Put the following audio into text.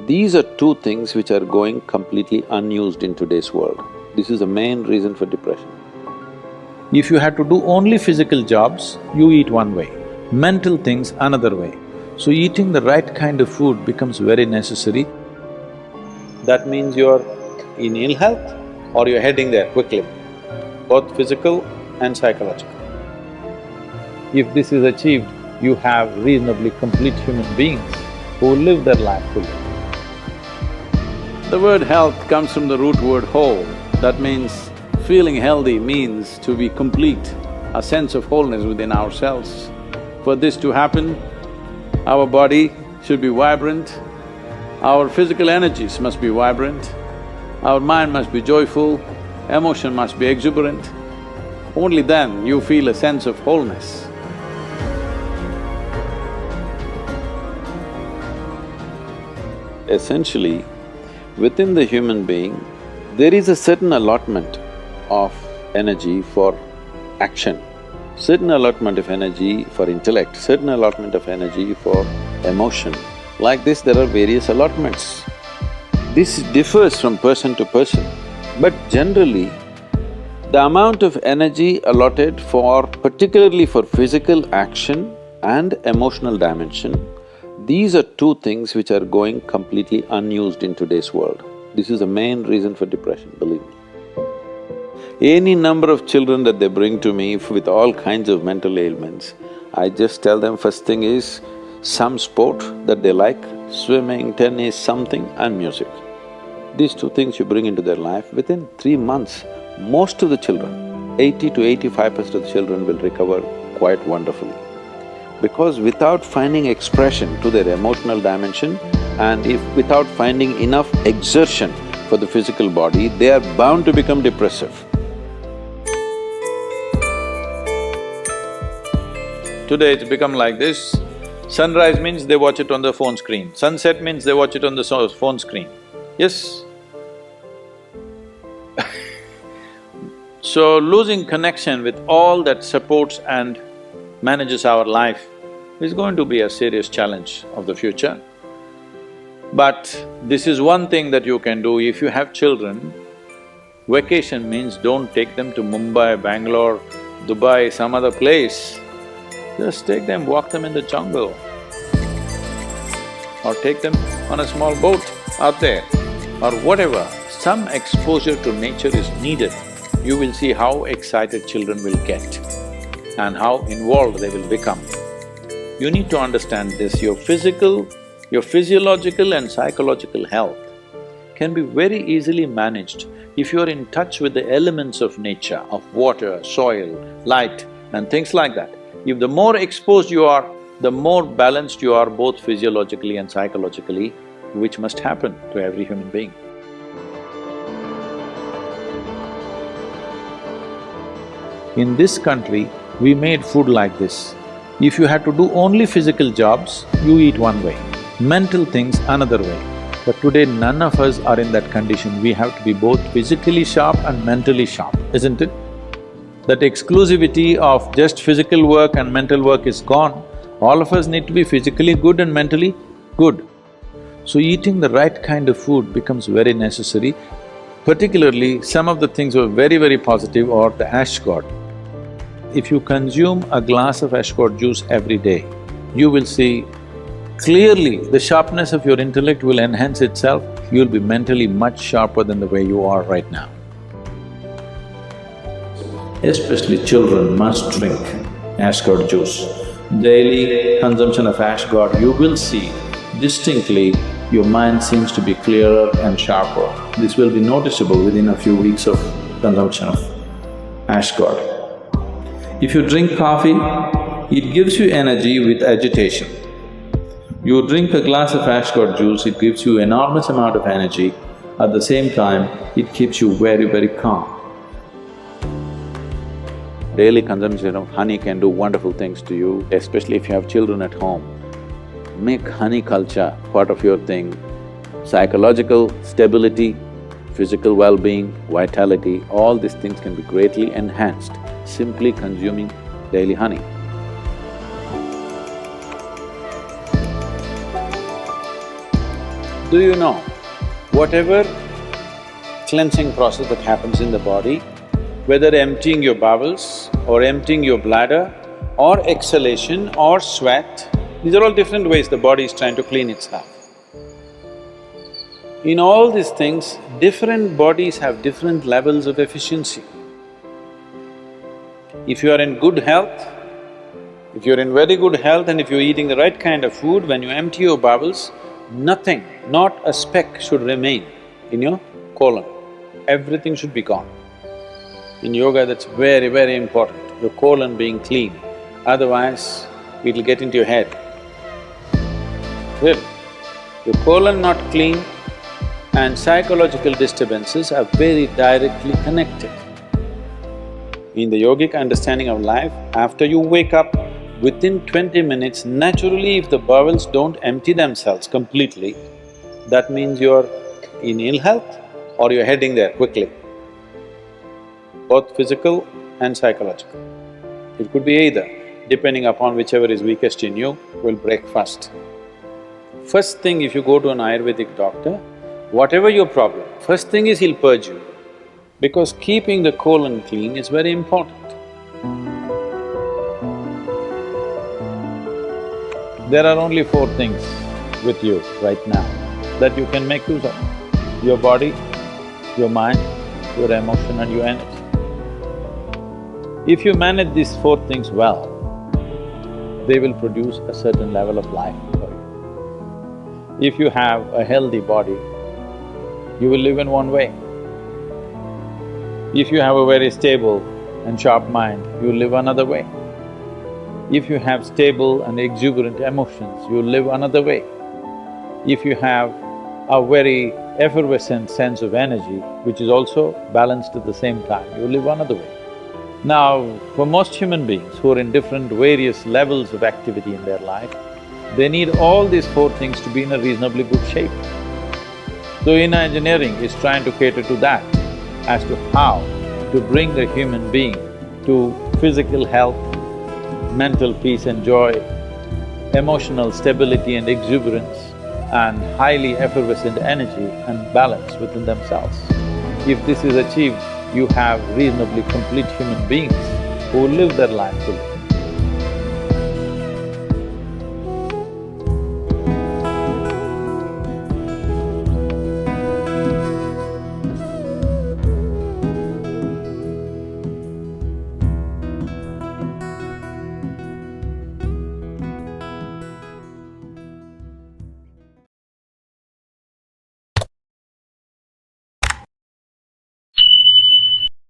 These are two things which are going completely unused in today's world. This is the main reason for depression. If you had to do only physical jobs, you eat one way, mental things another way. So eating the right kind of food becomes very necessary. That means you're in ill health or you're heading there quickly, both physical and psychological. If this is achieved, you have reasonably complete human beings who live their life fully. The word health comes from the root word whole. That means feeling healthy means to be complete, a sense of wholeness within ourselves. For this to happen, our body should be vibrant, our physical energies must be vibrant, our mind must be joyful, emotion must be exuberant. Only then you feel a sense of wholeness. Essentially, within the human being, there is a certain allotment of energy for action, certain allotment of energy for intellect, certain allotment of energy for emotion. Like this, there are various allotments. This differs from person to person, but generally, the amount of energy allotted particularly for physical action and emotional dimension, these are two things which are going completely unused in today's world. This is the main reason for depression, believe me. Any number of children that they bring to me with all kinds of mental ailments, I just tell them first thing is some sport that they like, swimming, tennis, something, and music. These two things you bring into their life, within 3 months, most of the children, 80 to 85% of the children will recover quite wonderfully. Because without finding expression to their emotional dimension and without finding enough exertion for the physical body, they are bound to become depressive. Today it's become like this, sunrise means they watch it on the phone screen, sunset means they watch it on the phone screen. Yes? So losing connection with all that supports and manages our life is going to be a serious challenge of the future. But this is one thing that you can do. If you have children, vacation means don't take them to Mumbai, Bangalore, Dubai, some other place. Just take them, walk them in the jungle, or take them on a small boat out there, or whatever. Some exposure to nature is needed. You will see how excited children will get and how involved they will become. You need to understand this, your physiological and psychological health can be very easily managed if you are in touch with the elements of nature, of water, soil, light and things like that. If the more exposed you are, the more balanced you are both physiologically and psychologically, which must happen to every human being. In this country, we made food like this. If you had to do only physical jobs, you eat one way, mental things another way. But today none of us are in that condition, we have to be both physically sharp and mentally sharp, isn't it? That exclusivity of just physical work and mental work is gone. All of us need to be physically good and mentally good. So eating the right kind of food becomes very necessary. Particularly, some of the things were very positive are the ash god. If you consume a glass of ash god juice every day, you will see clearly the sharpness of your intellect will enhance itself, you'll be mentally much sharper than the way you are right now. Especially children must drink ash god juice. Daily consumption of ash god, you will see distinctly your mind seems to be clearer and sharper. This will be noticeable within a few weeks of consumption of ash god. If you drink coffee, it gives you energy with agitation. You drink a glass of ash god juice, it gives you enormous amount of energy. At the same time, it keeps you very calm. Daily consumption of honey can do wonderful things to you, especially if you have children at home. Make honey culture part of your thing. Psychological stability, physical well-being, vitality, all these things can be greatly enhanced simply consuming daily honey. Do you know, whatever cleansing process that happens in the body, whether emptying your bowels or emptying your bladder or exhalation or sweat, these are all different ways the body is trying to clean itself. In all these things, different bodies have different levels of efficiency. If you are in good health, if you're in very good health and if you're eating the right kind of food, when you empty your bowels, nothing, not a speck should remain in your colon. Everything should be gone. In yoga, that's very, very important, your colon being clean, otherwise it'll get into your head. Really, your colon not clean and psychological disturbances are very directly connected. In the yogic understanding of life, after you wake up, within 20 minutes, naturally if the bowels don't empty themselves completely, that means you're in ill health or you're heading there quickly, both physical and psychological. It could be either, depending upon whichever is weakest in you, will break first. First thing, if you go to an Ayurvedic doctor, whatever your problem, first thing is he'll purge you, because keeping the colon clean is very important. There are only four things with you right now that you can make use of: your body, your mind, your emotion and your energy. If you manage these four things well, they will produce a certain level of life for you. If you have a healthy body, you will live in one way. If you have a very stable and sharp mind, you will live another way. If you have stable and exuberant emotions, you will live another way. If you have a very effervescent sense of energy, which is also balanced at the same time, you will live another way. Now, for most human beings who are in different various levels of activity in their life, they need all these four things to be in a reasonably good shape. So inner engineering is trying to cater to that, as to how to bring the human being to physical health, mental peace and joy, emotional stability and exuberance, and highly effervescent energy and balance within themselves. If this is achieved, you have reasonably complete human beings who will live their life fully.